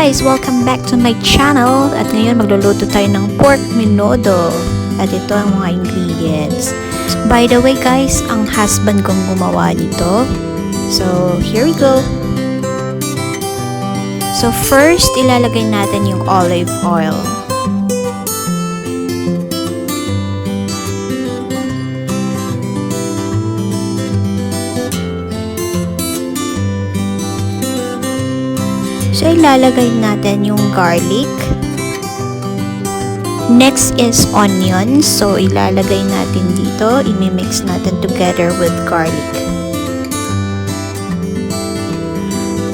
guys! Welcome back to my channel. At ngayon magluluto tayo ng pork menudo. At ito ang mga ingredients. By the way guys, ang husband kong gumawa nito. So, here we go. So first, ilalagay natin yung olive oil. So, ilalagay natin yung garlic. Next is onions. So, ilalagay natin dito. I-mix natin together with garlic.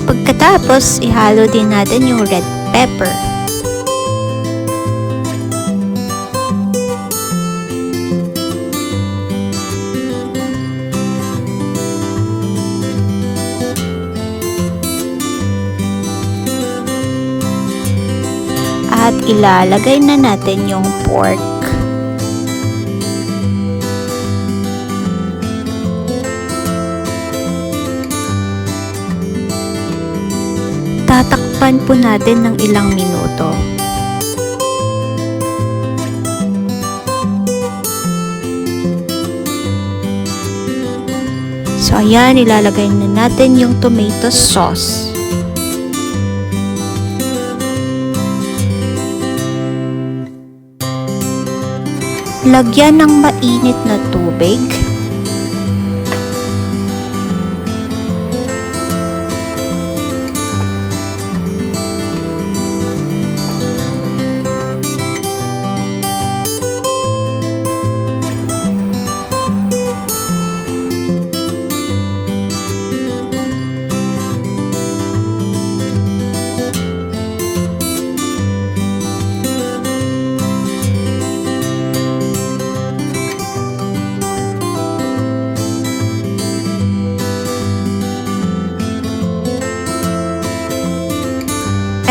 Pagkatapos, ihalo din natin yung red pepper. At ilalagay na natin yung pork. Tatakpan po natin ng ilang minuto. So ayan, ilalagay na natin yung tomato sauce. Lagyan ng mainit na tubig.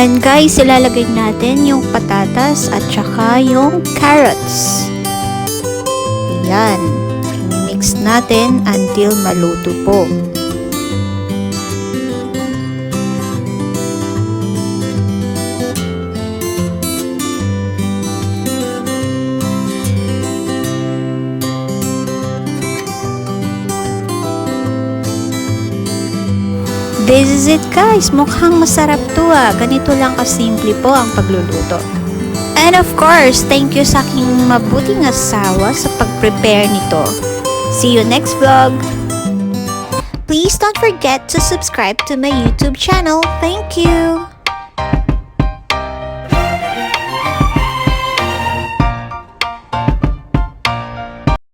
And guys, ilalagay natin yung patatas at saka yung carrots. Ayan. I-mix natin until maluto po. This is it guys, mukhang masarap to Ganito lang kasimple po ang pagluluto. And of course, thank you sa aking mabuting asawa sa pag-prepare nito. See you next vlog! Please don't forget to subscribe to my YouTube channel. Thank you!